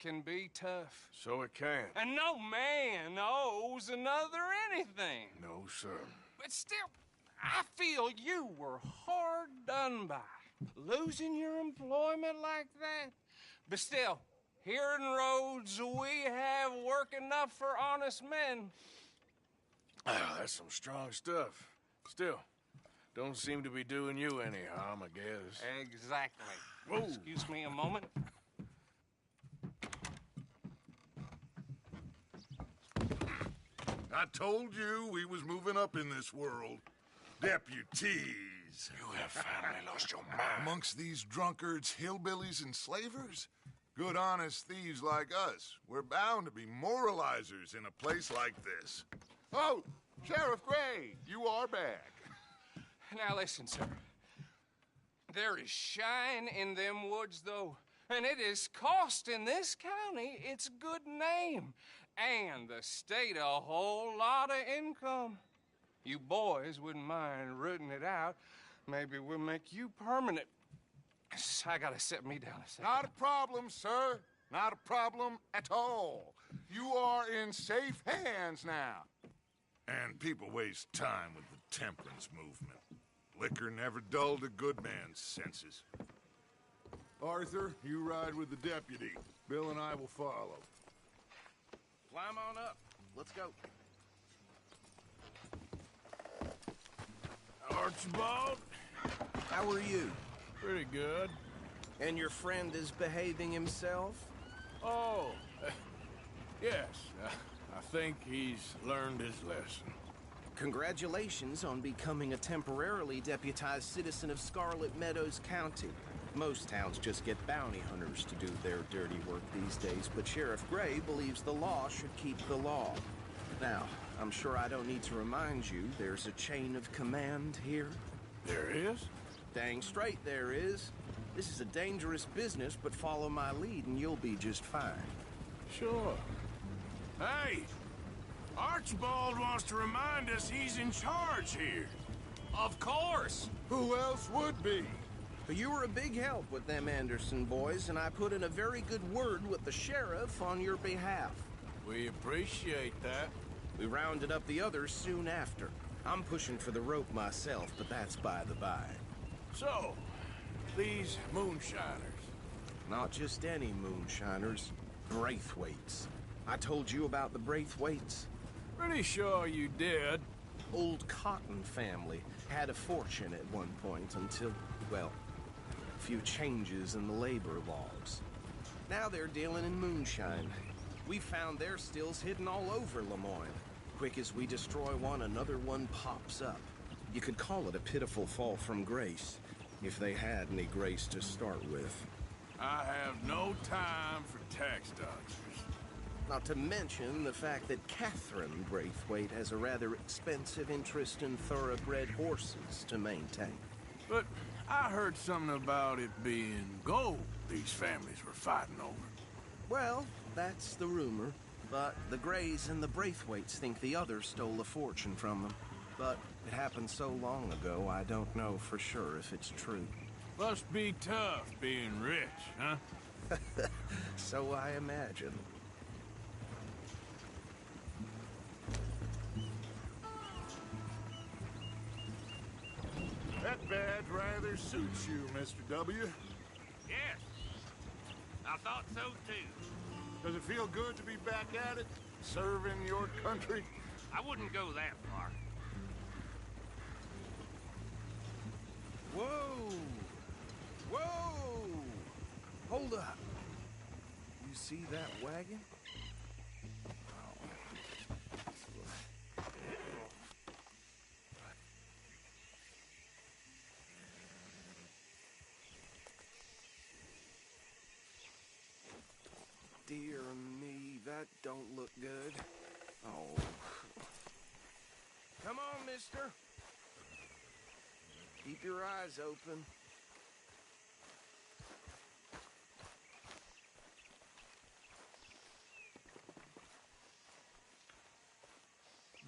can be tough. So it can. And no man owes another anything. No, sir. But still, I feel you were hard done by. Losing your employment like that. But still, here in Rhodes, we have work enough for honest men. Oh, that's some strong stuff. Still, don't seem to be doing you any harm, I guess. Exactly. Whoa. Excuse me a moment. I told you we was moving up in this world. Deputies. You have finally lost your mind. Amongst these drunkards, hillbillies, and slavers? Good honest thieves like us. We're bound to be moralizers in a place like this. Oh, Sheriff Gray, you are back. Now listen, sir. There is shine in them woods, though. And it is costing this county its good name. And the state a whole lot of income. You boys wouldn't mind rooting it out. Maybe we'll make you permanent. I gotta set me down a second. Not a problem, sir. Not a problem at all. You are in safe hands now. And people waste time with the temperance movement. Liquor never dulled a good man's senses. Arthur, you ride with the deputy. Bill and I will follow. Climb on up. Let's go. Archibald? How are you? Pretty good. And your friend is behaving himself? Oh, yes. I think he's learned his lesson. Congratulations on becoming a temporarily deputized citizen of Scarlet Meadows County. Most towns just get bounty hunters to do their dirty work these days, but Sheriff Gray believes the law should keep the law. Now, I'm sure I don't need to remind you there's a chain of command here. There is? Dang straight there is. This is a dangerous business, but follow my lead and you'll be just fine. Sure. Hey! Archibald wants to remind us he's in charge here. Of course. Who else would be? But you were a big help with them Anderson boys, and I put in a very good word with the sheriff on your behalf. We appreciate that. We rounded up the others soon after. I'm pushing for the rope myself, but that's by the by. So, these moonshiners. Not just any moonshiners. Braithwaites. I told you about the Braithwaites? Pretty sure you did. Old Cotton family had a fortune at one point until, well, a few changes in the labor laws. Now they're dealing in moonshine. We found their stills hidden all over Lemoyne. Quick as we destroy one, another one pops up. You could call it a pitiful fall from grace, if they had any grace to start with. I have no time for tax dodgers. Not to mention the fact that Catherine Braithwaite has a rather expensive interest in thoroughbred horses to maintain. But I heard something about it being gold these families were fighting over. Well, that's the rumor. But the Grays and the Braithwaites think the others stole a fortune from them. But it happened so long ago, I don't know for sure if it's true. Must be tough being rich, huh? So I imagine. That badge rather suits you, Mr. W. Yes. I thought so, too. Does it feel good to be back at it? Serving your country? I wouldn't go that far. Whoa! Whoa! Hold up. You see that wagon? Dear me, that don't look good. Oh. Come on, mister. Keep your eyes open.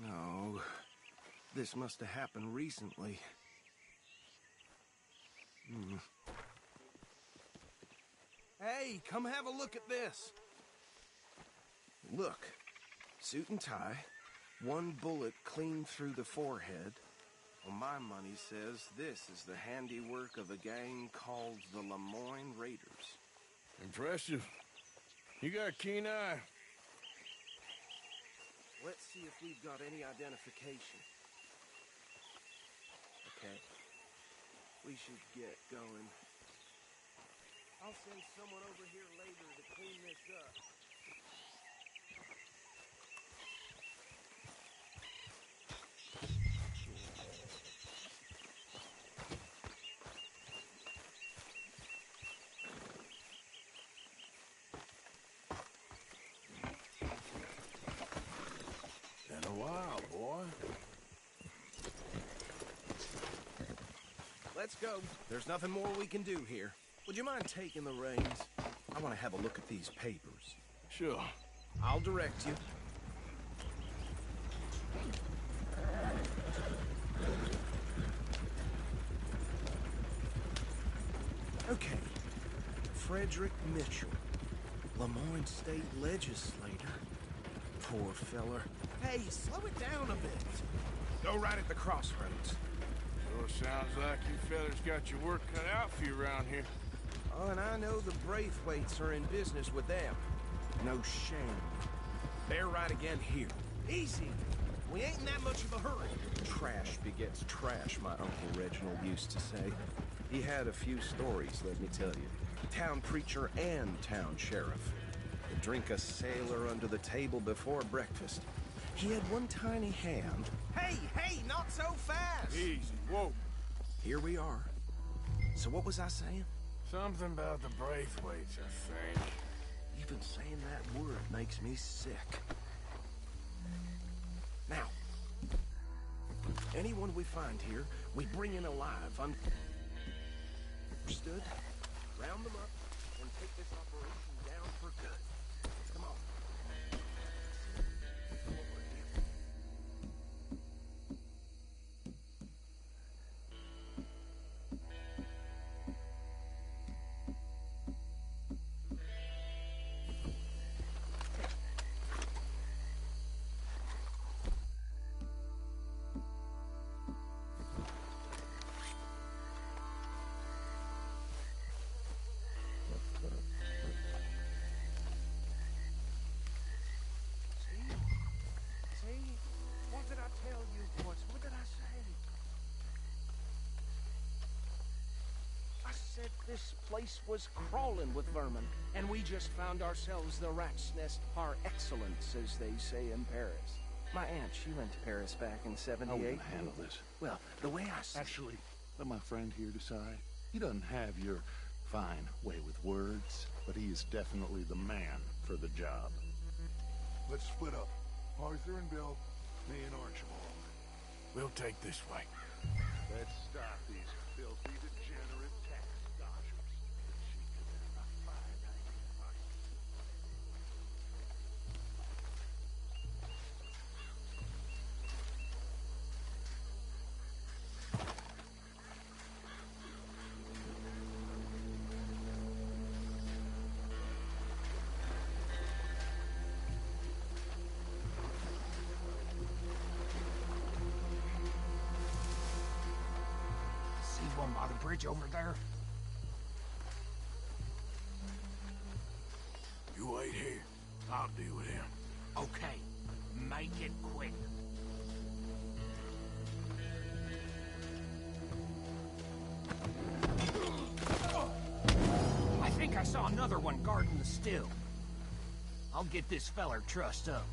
No. This must have happened recently. Hey, come have a look at this. Look, suit and tie, one bullet clean through the forehead. Well, my money says this is the handiwork of a gang called the Lemoyne Raiders. Impressive. You got a keen eye. Let's see if we've got any identification. Okay. We should get going. I'll send someone over here later to clean this up. Been a while, boy. Let's go. There's nothing more we can do here. Would you mind taking the reins? I want to have a look at these papers. Sure. I'll direct you. Okay. Frederick Mitchell, Lemoyne State Legislator. Poor feller. Hey, slow it down a bit. Go right at the crossroads. Sure sounds like you fellas got your work cut out for you around here. Oh, and I know the Braithwaites are in business with them. No shame. They're right again here. Easy. We ain't in that much of a hurry. Trash begets trash, my Uncle Reginald used to say. He had a few stories, let me tell you. Town preacher and town sheriff. Would drink a sailor under the table before breakfast. He had one tiny hand. Hey, not so fast! Easy. Whoa. Here we are. So what was I saying? Something about the Braithwaites, I think. Even saying that word makes me sick. Now, anyone we find here, we bring in alive. Understood? Round them up and take this operation down for good. Come on. This place was crawling with vermin, and we just found ourselves the rat's nest par excellence, as they say in Paris. My aunt, she went to Paris back in '78. How are we gonna handle this? Well, the way I see Actually, let my friend here decide. He doesn't have your fine way with words, but he is definitely the man for the job. Let's split up. Arthur and Bill, me and Archibald. We'll take this way. Let's stop these filthy, degenerate tax dodgers. One by the bridge over there. You wait here. I'll deal with him. Okay, make it quick. I think I saw another one guarding the still. I'll get this feller trussed up.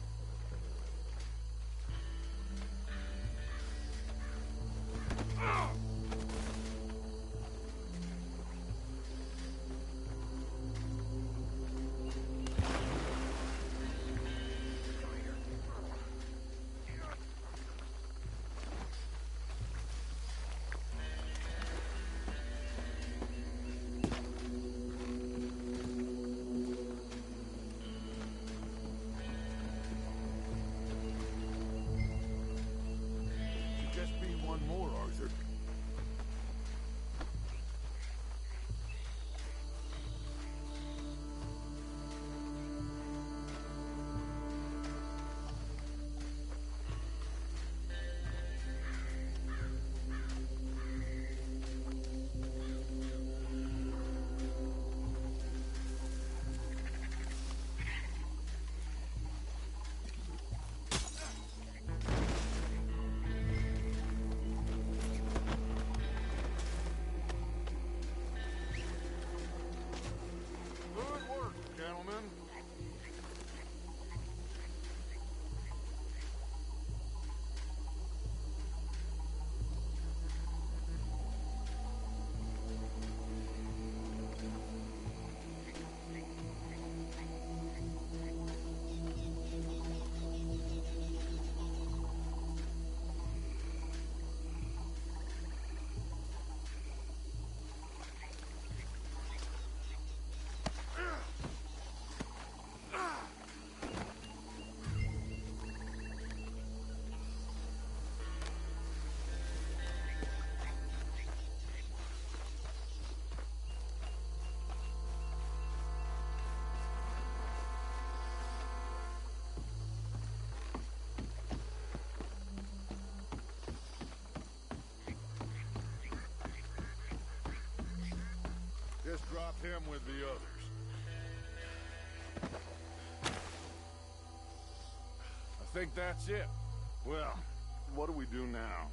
drop him with the others. I think that's it. Well, what do we do now?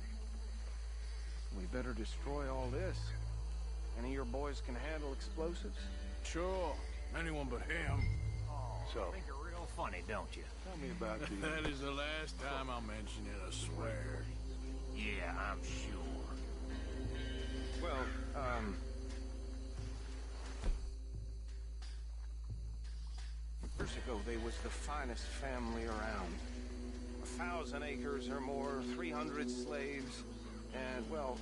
We better destroy all this. Any of your boys can handle explosives? Sure. Anyone but him. So, Think you're real funny, don't you? tell me about the... That is the last time I'll mention it, I swear. Yeah, I'm sure. Well, years ago, they was the finest family around. 1,000 acres or more, 300 slaves, and, well,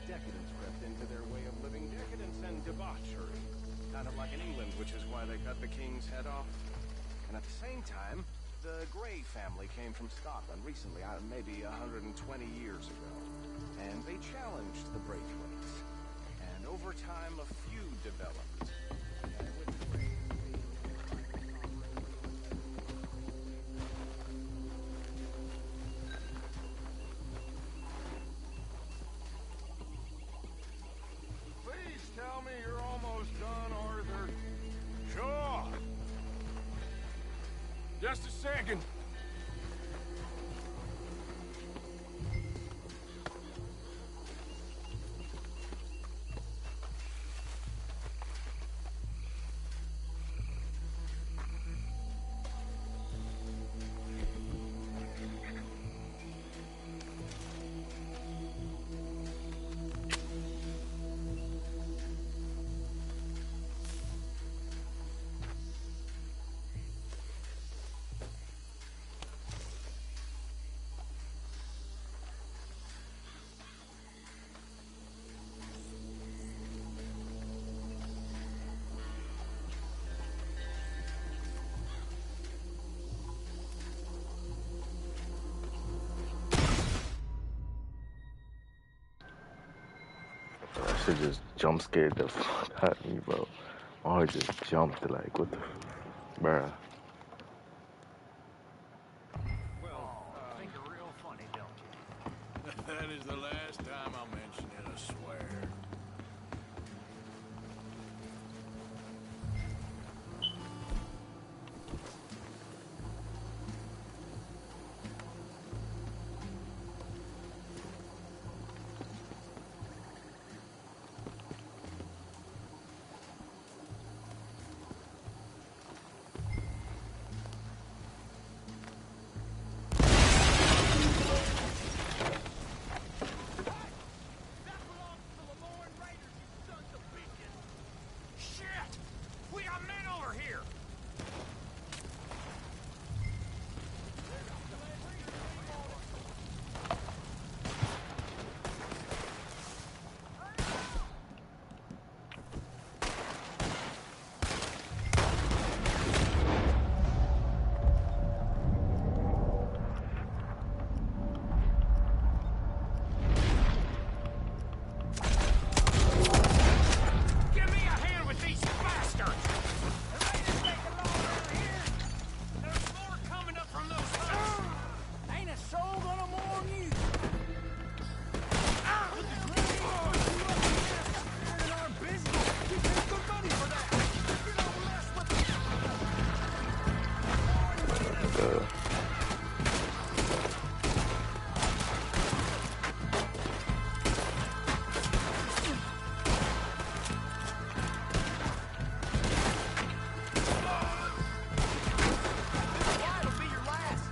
decadence crept into their way of living. Decadence and debauchery. Kind of like in England, which is why they cut the king's head off. And at the same time, the Grey family came from Scotland recently, maybe 120 years ago. And they challenged the Braithwaites. And over time, a feud developed. Please tell me you're almost done, Arthur. Sure. Just a second. That shit just jump scared the fuck out of me, bro. My heart just jumped like, what the, bruh. Think you're real funny, don't you? That is the last time I'll mention it, I swear. Shit! We got men over here! Give me a hand with these bastards! There's more coming up from those huts! Ain't a soul gonna mourn you! That'll be your last!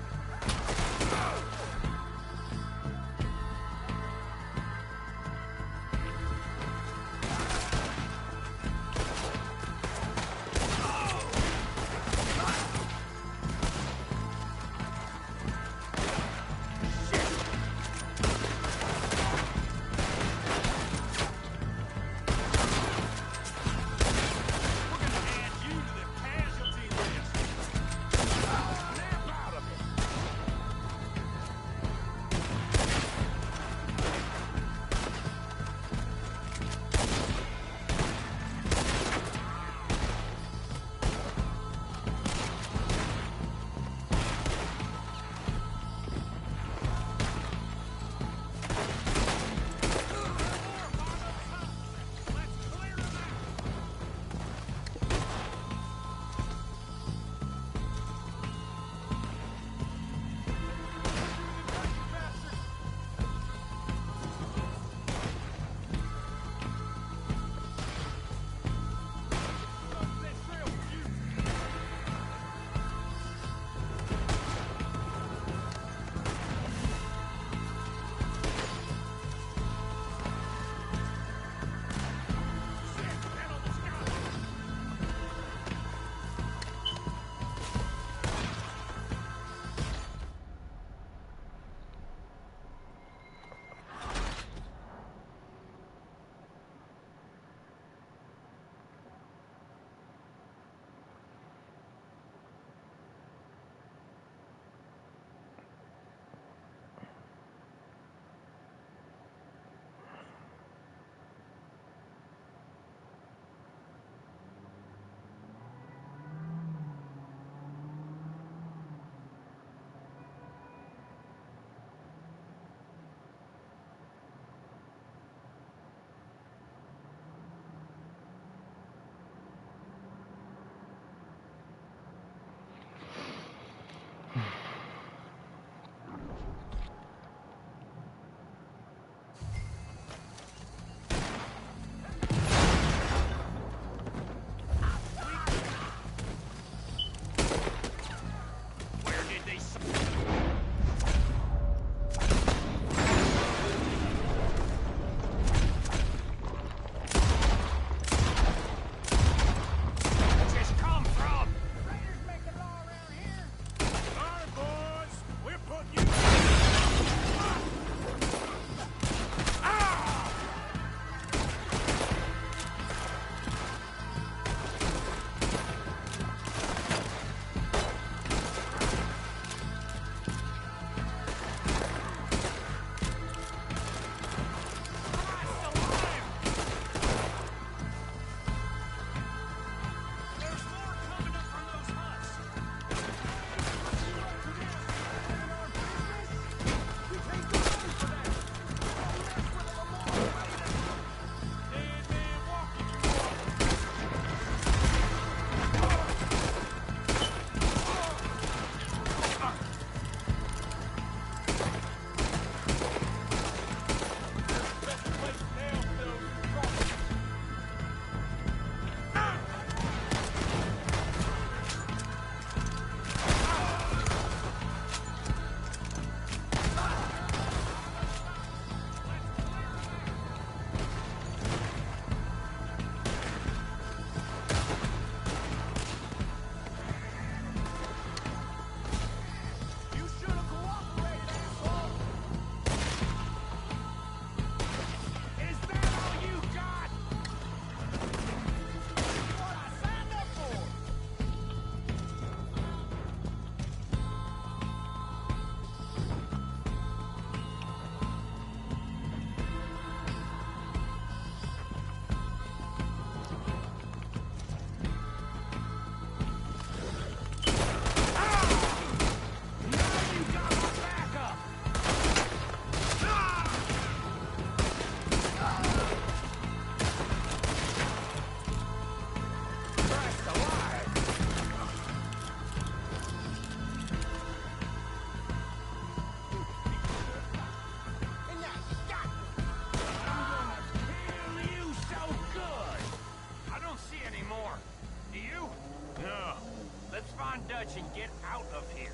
Dutch and get out of here.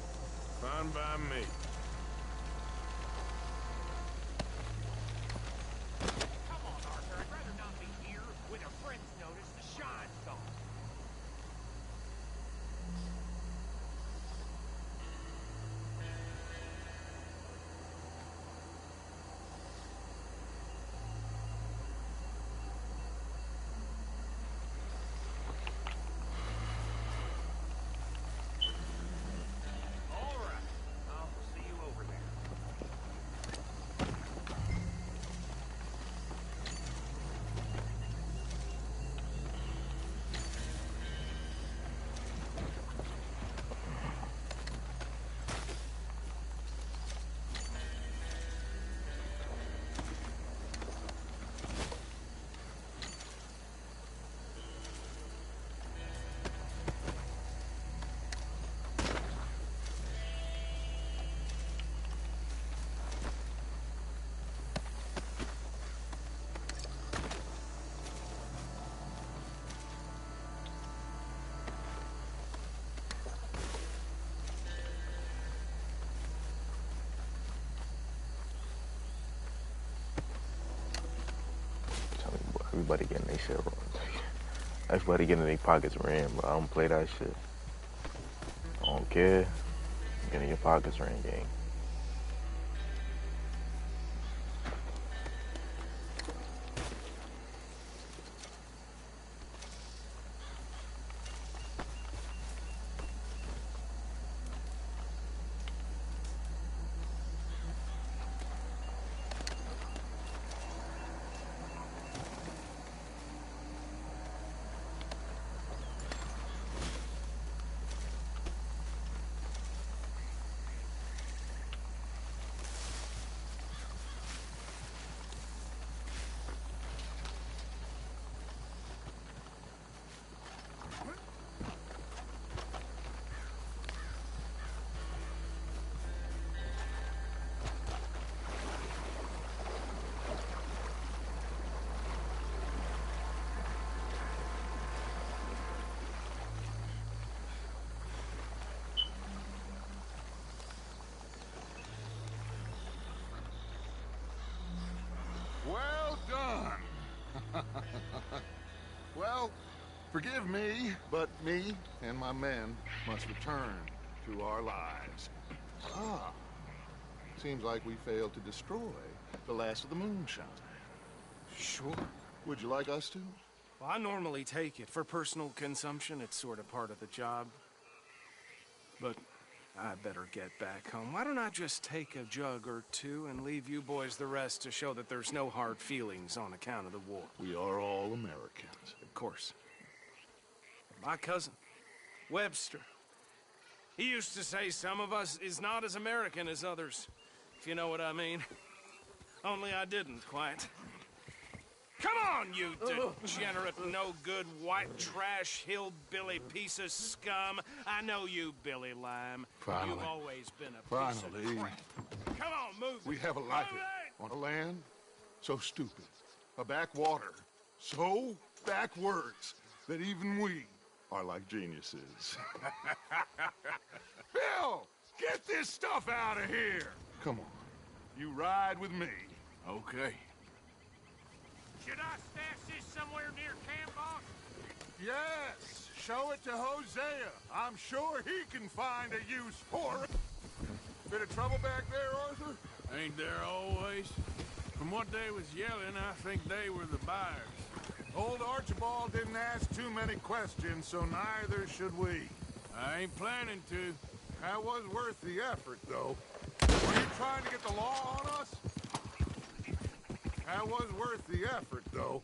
Fine by me. Come on, Arthur. I'd rather not be here with a friend's notice. The shine's gone. All right. I'll see you over there. Tell me, boy, everybody getting their shit wrong. Everybody getting their pockets ran, but I don't play that shit. I don't care. I'm getting your pockets ran, gang. Well done. Well, forgive me, but me and my men must return to our lives. Ah, seems like we failed to destroy the last of the moonshine. Sure. Would you like us to? Well, I normally take it for personal consumption. It's sort of part of the job. But I better get back home. Why don't I just take a jug or two and leave you boys the rest to show that there's no hard feelings on account of the war? We are all Americans. Of course. My cousin, Webster, he used to say some of us is not as American as others, if you know what I mean. Only I didn't quite. Come on, you degenerate, no-good, white trash, hillbilly piece of scum. I know you, Billy Lime. Finally. You've always been a piece of crap. Come on, move We it. have a life Move it. on a land so stupid, a backwater so backwards that even we are like geniuses. Bill, get this stuff out of here. Come on, you ride with me. Okay. Should I stash this somewhere near camp, boss? Yes, show it to Hosea. I'm sure he can find a use for it. Bit of trouble back there, Arthur? Ain't there always? From what they was yelling, I think they were the buyers. Old Archibald didn't ask too many questions, so neither should we. I ain't planning to. That was worth the effort, though. Were you trying to get the law on us? That was worth the effort, though.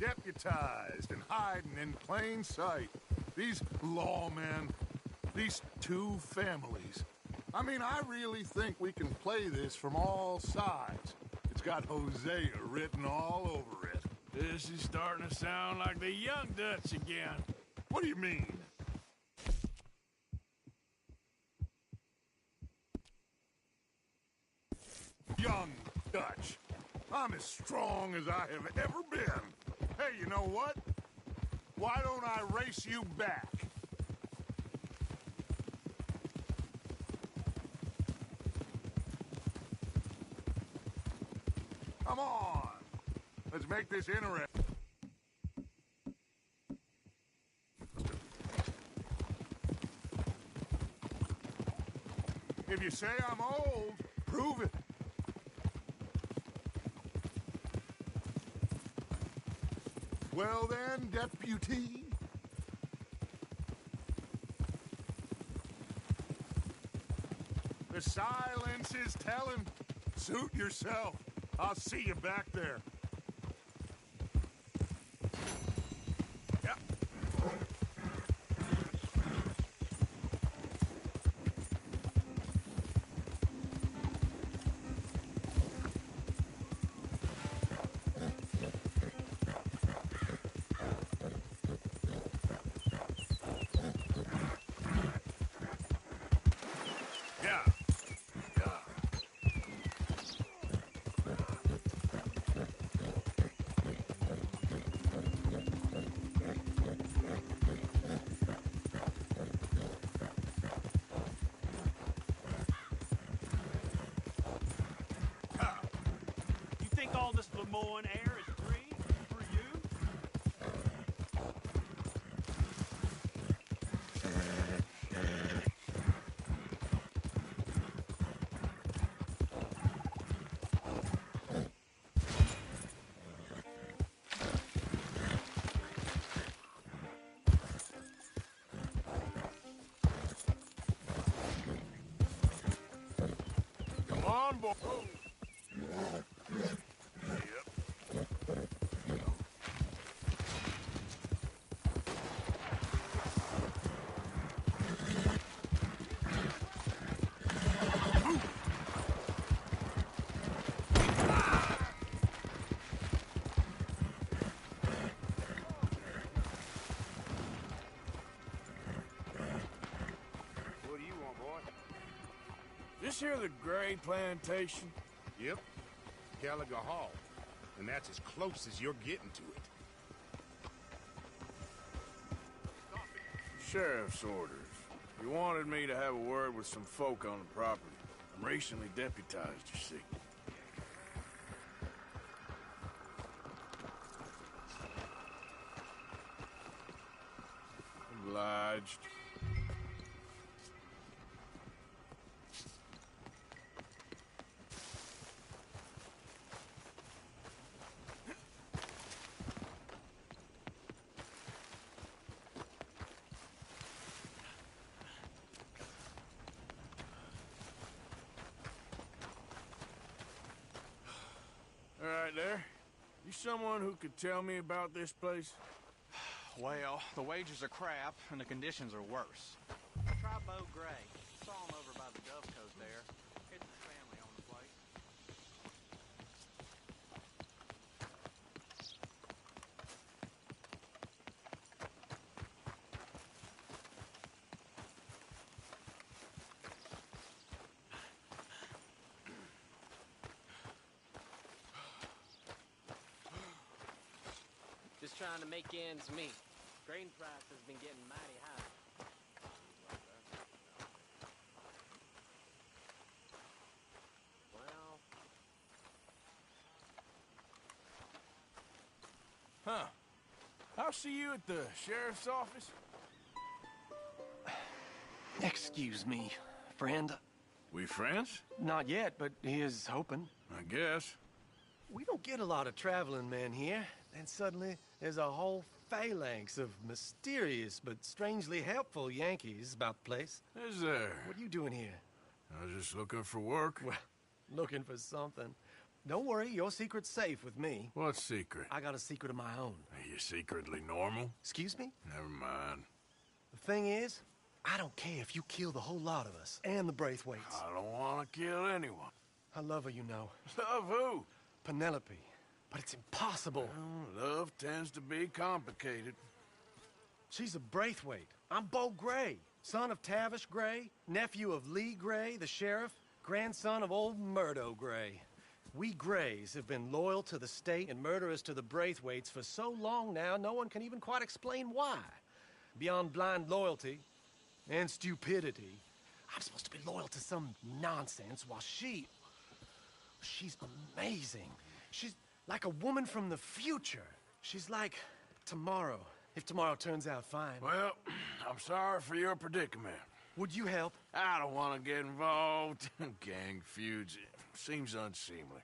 Deputized and hiding in plain sight. These lawmen, these two families. I mean, I really think we can play this from all sides. It's got Hosea written all over it. This is starting to sound like the Young Dutch again. What do you mean? Young Dutch. I'm as strong as I have ever been. Hey, you know what? Why don't I race you back? Come on. Let's make this interesting. If you say I'm old, prove it. Well then, deputy. The silence is telling. Suit yourself. I'll see you back there. Yep. Yeah. You think all this Lemoyne air is free for you? Come on, boy. What do you want, boy? This here the Gray Plantation? Yep. Gallagher Hall. And that's as close as you're getting to it. Sheriff's orders. You wanted me to have a word with some folk on the property. I'm recently deputized, you see. Obliged. All right, there. You someone who could tell me about this place? Well, the wages are crap, and the conditions are worse. Try Bo Gray. Saw him over by the Dove Coast there. It's his family on the place. Just trying to make ends meet. Grain price has been getting mighty high. Well, Huh. I'll see you at the sheriff's office. Excuse me, friend. We friends? Not yet, but he is hoping. I guess. We don't get a lot of traveling men here. Then suddenly, there's a whole phalanx of mysterious but strangely helpful Yankees about the place. Is there? What are you doing here? I was just looking for work. Well, looking for something. Don't worry, your secret's safe with me. What secret? I got a secret of my own. Are you secretly normal? Excuse me? Never mind. The thing is, I don't care if you kill the whole lot of us and the Braithwaites. I don't want to kill anyone. I love her, you know. Love who? Penelope. But it's impossible. Well, love tends to be complicated. She's a Braithwaite. I'm Bo Gray, son of Tavish Gray, nephew of Lee Gray, the sheriff, grandson of old Murdo Gray. We Grays have been loyal to the state and murderous to the Braithwaites for so long now, no one can even quite explain why. Beyond blind loyalty and stupidity, I'm supposed to be loyal to some nonsense while she's amazing. She's like a woman from the future. She's like tomorrow, if tomorrow turns out fine. Well, I'm sorry for your predicament. Would you help? I don't want to get involved. Gang feuds seems unseemly.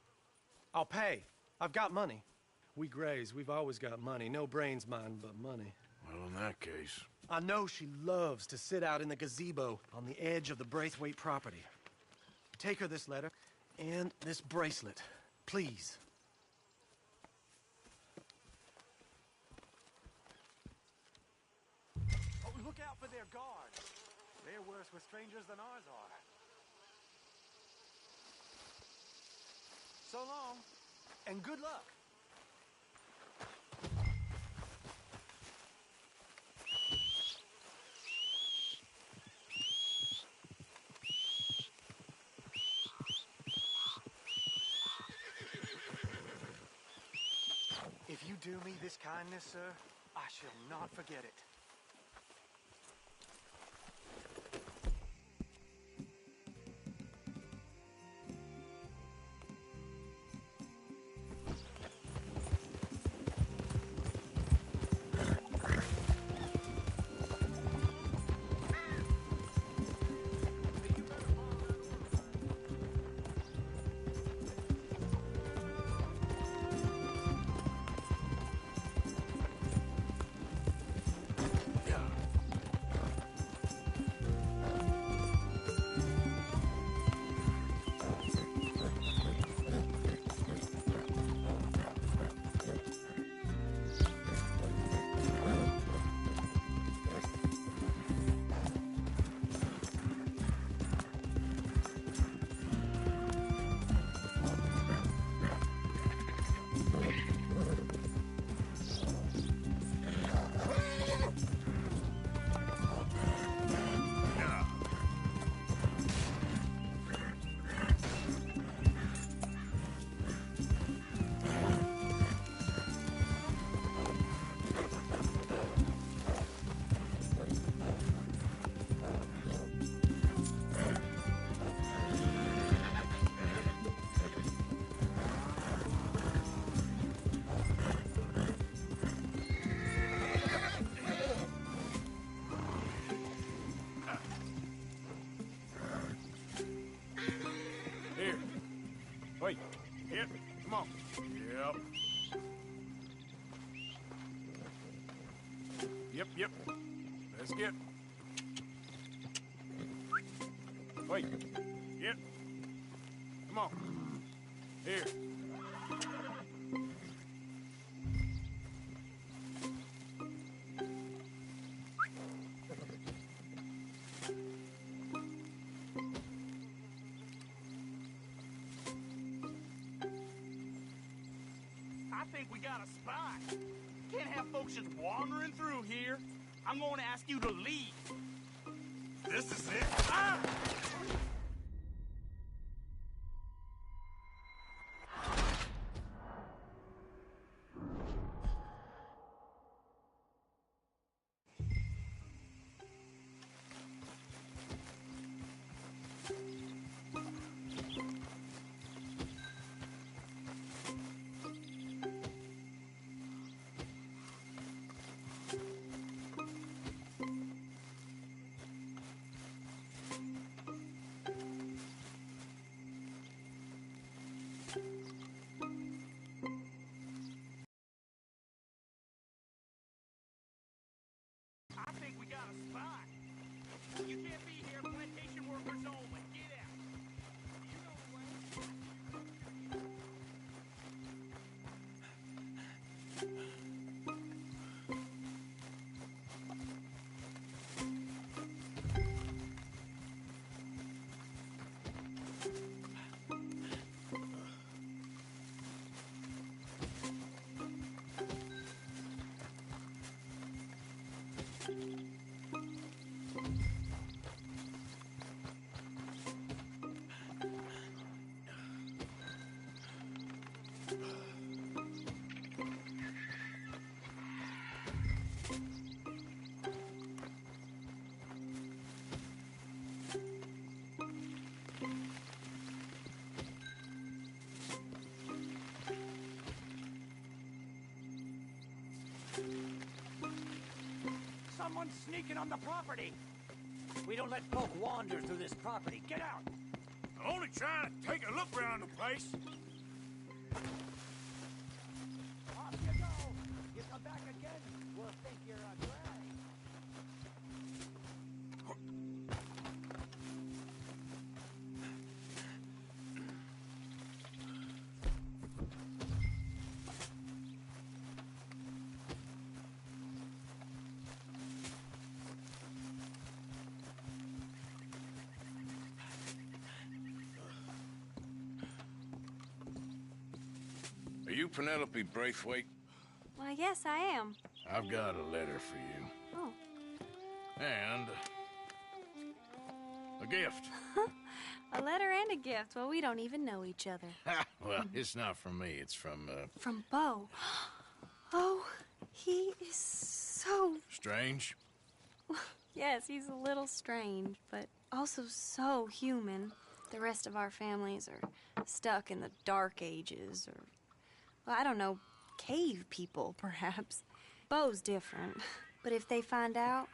I'll pay. I've got money. We Grays, we've always got money. No brains, mind, but money. Well, in that case... I know she loves to sit out in the gazebo on the edge of the Braithwaite property. Take her this letter and this bracelet, please. Oh, look out for their guards. They're worse with strangers than ours are. So long, and good luck. If you do me this kindness, sir, I shall not forget it. Wait. Yep. Come on. Yep. Yep. Let's get. Wait. Yep. Come on. Here. I think we got a spot. Can't have folks just wandering through here. I'm going to ask you to leave. This is it. Ah! I think we got a spot. You can't be here, plantation workers only. Get out. You know the way. Someone's sneaking on the property. We don't let folk wander through this property. Get out. I'm only trying to take a look around the place. Off you go. You come back again, we'll think you're a Gray. Are you Penelope Braithwaite? Why, yes, I am. I've got a letter for you. Oh. And a gift. A letter and a gift. Well, we don't even know each other. Well, it's not from me. It's from, From Bo. Oh, he is so... Strange? Yes, he's a little strange, but also so human. The rest of our families are stuck in the Dark Ages, or... well, I don't know, cave people, perhaps. Bo's different. But if they find out,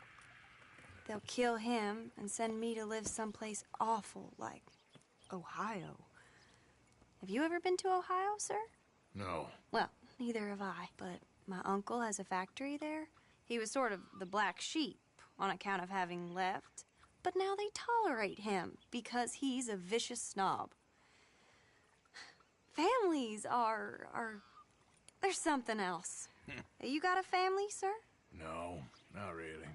they'll kill him and send me to live someplace awful like Ohio. Have you ever been to Ohio, sir? No. Well, neither have I, but my uncle has a factory there. He was sort of the black sheep on account of having left. But now they tolerate him because he's a vicious snob. Families are there's something else. You got a family, sir? No, not really.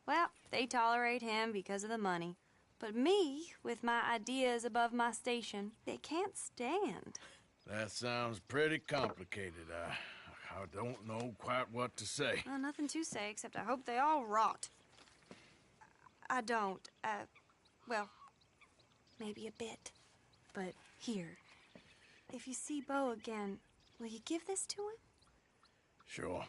Well, they tolerate him because of the money. But me, with my ideas above my station, they can't stand. That sounds pretty complicated. I don't know quite what to say. Well, nothing to say, except I hope they all rot. I don't. Well, maybe a bit. But here, if you see Bo again, will you give this to him? Sure.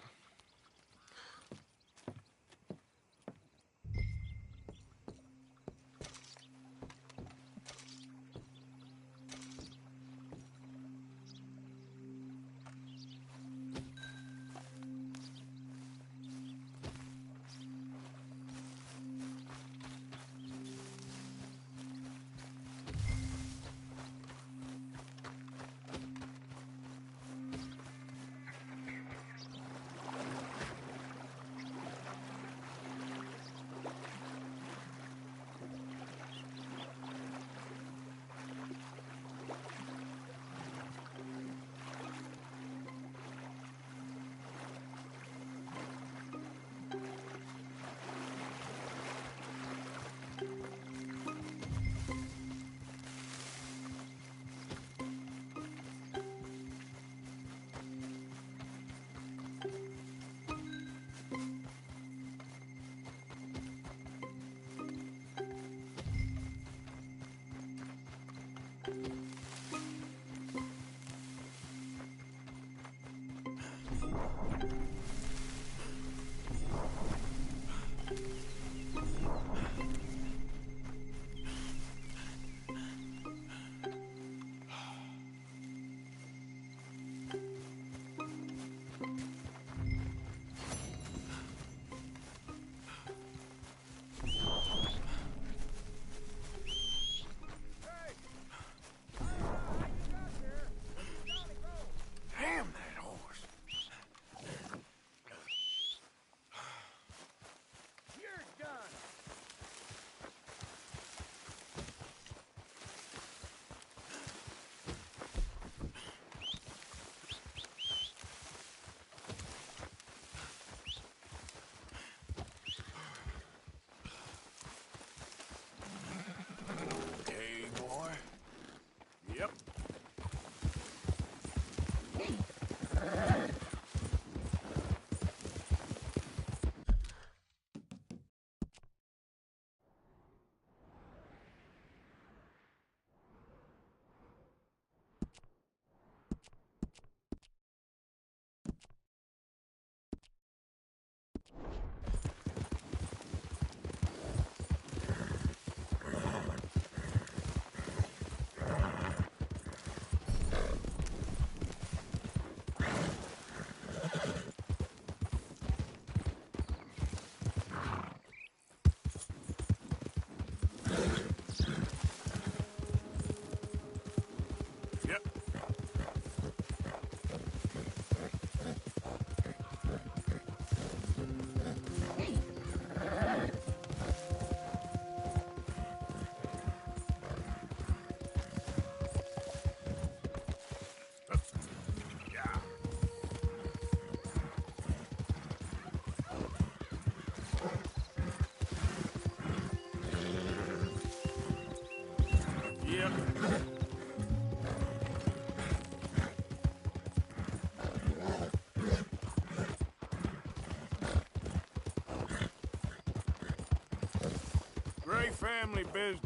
Gray family business.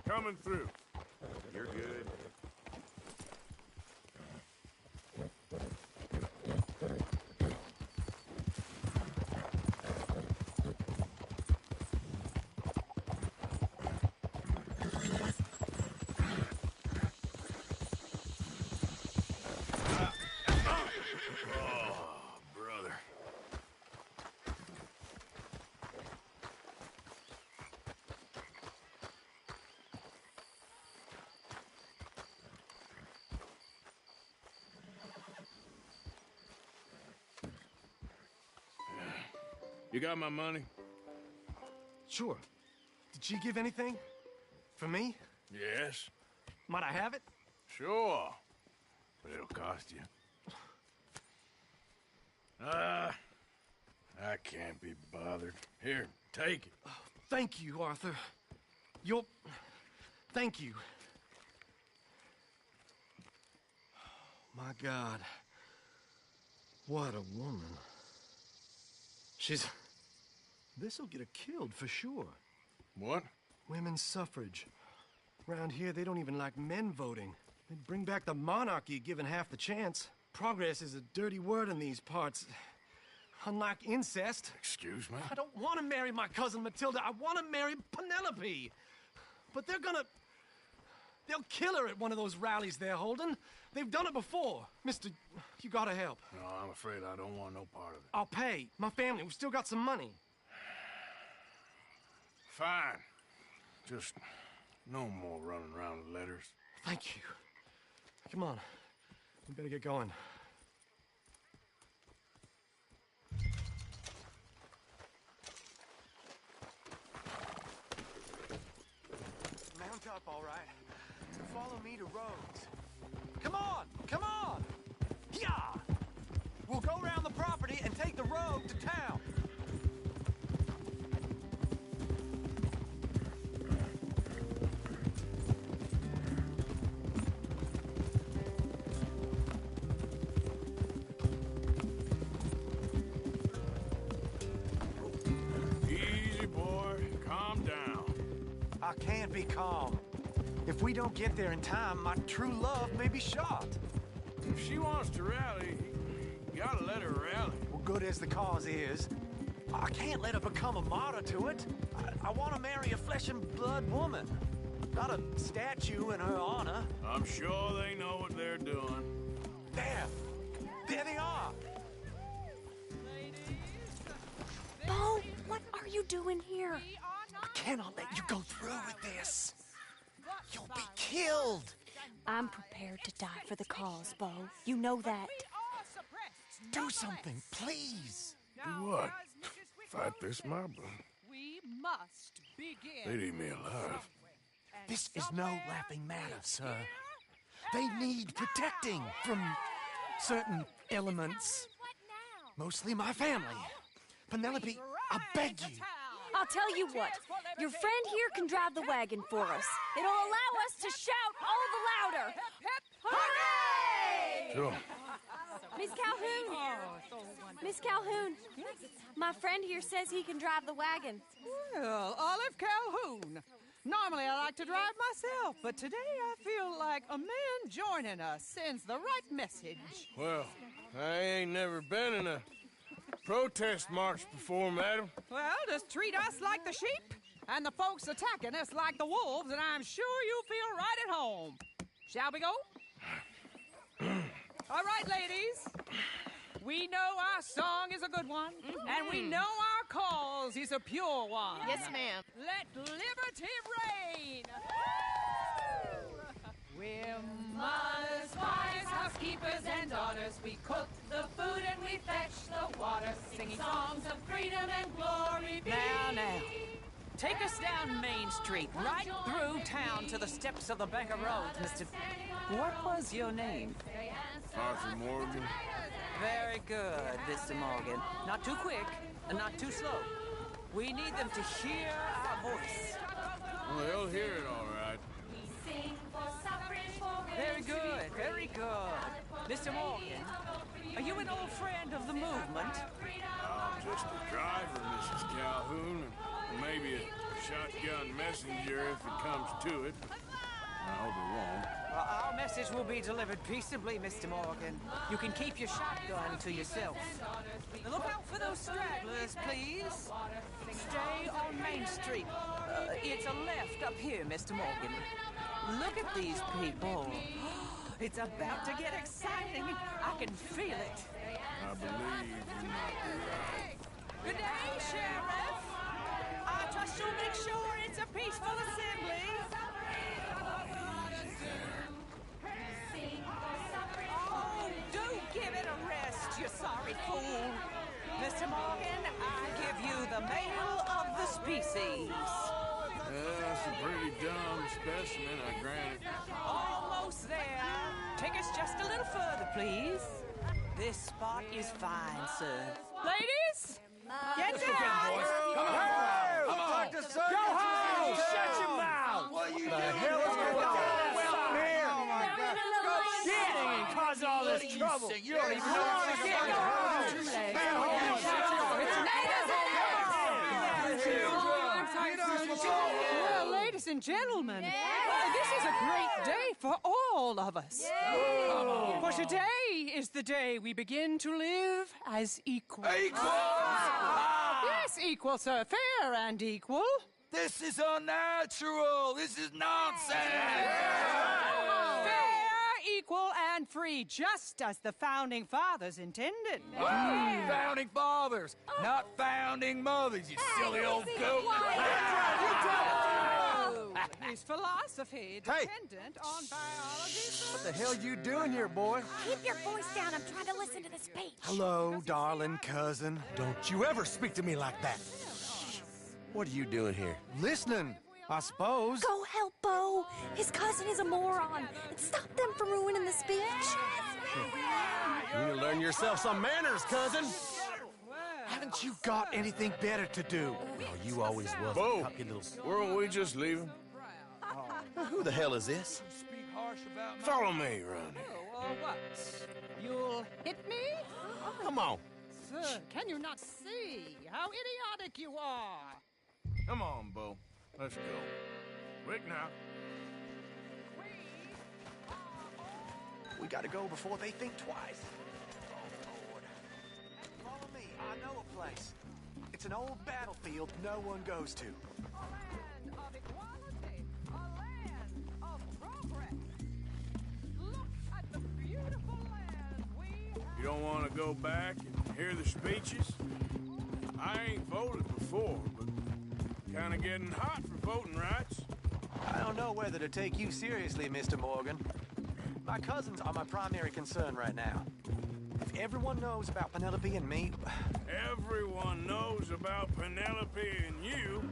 Coming through. You're good. You got my money? Sure. Did she give anything? For me? Yes. Might I have it? Sure. But it'll cost you. I can't be bothered. Here, take it. Oh, thank you, Arthur. You'll... Thank you. My God. What a woman. She's... This'll get her killed for sure. What? Women's suffrage. Around here, they don't even like men voting. They'd bring back the monarchy given half the chance. Progress is a dirty word in these parts. Unlike incest. Excuse me? I don't want to marry my cousin Matilda. I want to marry Penelope. But they're gonna... They'll kill her at one of those rallies they're holding. They've done it before. Mister, you gotta help. No, I'm afraid I don't want no part of it. I'll pay. My family, we've still got some money. Fine. Just no more running around with letters. Thank you. Come on. We better get going. Mount up, all right. Follow me to Rhodes. Come on! Come on! Yeah! We'll go around the property and take the road to town. Easy, boy. Calm down. I can't be calm. If we don't get there in time, my true love may be shot. If she wants to rally, you gotta let her rally. Well, good as the cause is, I can't let her become a martyr to it. I want to marry a flesh and blood woman, not a statue in her honor. I'm sure they know what they're doing. There! There they are! Bo, what are you doing here? I cannot let you go through with this. You'll be killed. I'm prepared to die for the cause, Bo. You know that. Do something, please. Do what? Fight this mob? We must begin. They'd eat me alive. This is no laughing matter, sir. They need protecting from certain elements. Mostly my family. Penelope, I beg you. I'll tell you what. Your friend here can drive the wagon for us. It'll allow us to shout all the louder. Hooray! Sure. Miss Calhoun. Miss Calhoun. My friend here says he can drive the wagon. Well, Olive Calhoun. Normally I like to drive myself, but today I feel like a man joining us sends the right message. Well, I ain't never been in a protest march before, madam. Well, just treat us like the sheep, and the folks attacking us like the wolves, and I'm sure you'll feel right at home. Shall we go? All right, ladies. We know our song is a good one, and we know our cause is a pure one. Yes, ma'am. Let liberty reign. We're mothers, wives, housekeepers, and daughters. We cook the food and we fetch the water, singing songs of freedom and glory be. Now. Take us down Main Street, right through town to the steps of the Bank of Rhodes, Mr. What was your name? Arthur Morgan. Very good, Mr. Morgan. Not too quick and not too slow. We need them to hear our voice. Well, they'll hear it all right. We sing for Very good, very good. Mr. Morgan, are you an old friend of the movement? I'm just a driver, Mrs. Calhoun, and maybe a shotgun messenger if it comes to it. I hope it won't. Well, our message will be delivered peaceably, Mr. Morgan. You can keep your shotgun to yourself. Now look out for those stragglers, please. Stay on Main Street. It's a left up here, Mr. Morgan. Look at these people. It's about to get exciting. I can feel it. I believe you might be right. Good day, Sheriff. I trust you'll make sure it's a peaceful assembly. Oh, do give it a rest, you sorry fool. Mr. Morgan, I give you the male of the species. That's a pretty dumb specimen, I grant it. Almost there. Take us just a little further, please. This spot is fine, sir. Ladies, get down! Come on! Come on! Go home! Shut your mouth! What the hell is going on? Well, here! Oh, my God. Go shit! And cause all this trouble. You don't even know what to get. Go Well, ladies and gentlemen, this is a great day for all of us. For today is the day we begin to live as equals. Yes, equal, sir. Fair and equal. This is unnatural. This is nonsense. Fair, equal, and free, just as the Founding Fathers intended. Founding fathers, not founding mothers, you silly old goat. His philosophy dependent on biology. What the hell you doing here, boy? Keep your voice down. I'm trying to listen to the speech. Hello, darling cousin. Don't you ever speak to me like that. What are you doing here? Listening, I suppose. Go help Bo. His cousin is a moron. And stop them from ruining the speech. You need to learn yourself some manners, cousin. Haven't you got anything better to do? No, you always was. Bo, weren't we just leaving? Who the hell is this? Follow me, Ronnie. What? You'll hit me? Come on. Sir, can you not see how idiotic you are? Come on, Bo. Let's go. Quick now. We gotta go before they think twice. Oh, Lord. Follow me. I know a place. It's an old battlefield no one goes to. A land of equality. A land of progress. Look at the beautiful land we have. You don't want to go back and hear the speeches? I ain't voted before, but kind of getting hot for voting rights. I don't know whether to take you seriously, Mr. Morgan. My cousins are my primary concern right now. If everyone knows about Penelope and me... Everyone knows about Penelope and you.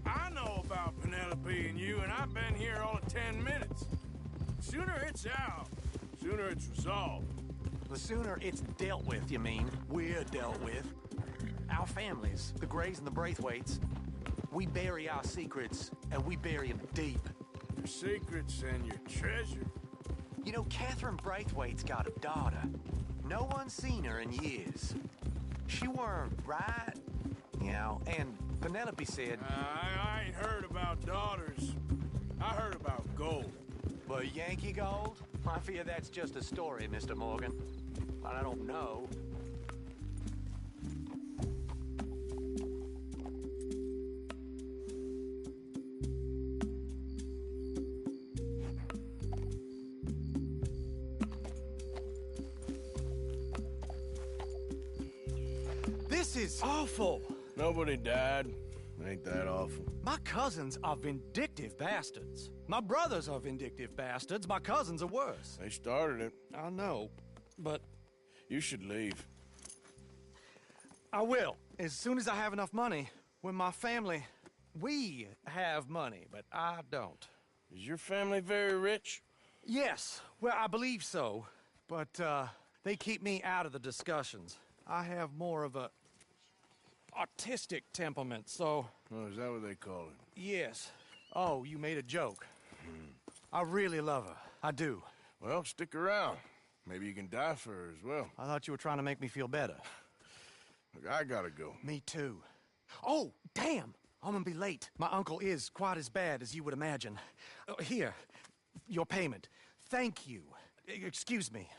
I know about Penelope and you, and I've been here all of 10 minutes. Sooner it's out, sooner it's resolved. The sooner it's dealt with, you mean? We're dealt with. Our families, the Grays and the Braithwaites, we bury our secrets, and we bury them deep. Your secrets and your treasure. You know, Catherine Braithwaite's got a daughter. No one's seen her in years. She weren't right, you know, and Penelope said... I ain't heard about daughters. I heard about gold. But Yankee gold? I fear that's just a story, Mr. Morgan. But I don't know. This is awful. Nobody died. Ain't that awful? My cousins are vindictive bastards. My brothers are vindictive bastards. My cousins are worse. They started it. I know, but... You should leave. I will, as soon as I have enough money. When my family... We have money, but I don't. Is your family very rich? Yes, well, I believe so. But, they keep me out of the discussions. I have more of a... artistic temperament, so... Oh, is that what they call it? Yes. Oh, you made a joke. I really love her. I do. Well, stick around. Maybe you can die for her as well. I thought you were trying to make me feel better. Look, I gotta go. Me too. Oh, damn! I'm gonna be late. My uncle is quite as bad as you would imagine. Here, your payment. Thank you. Excuse me.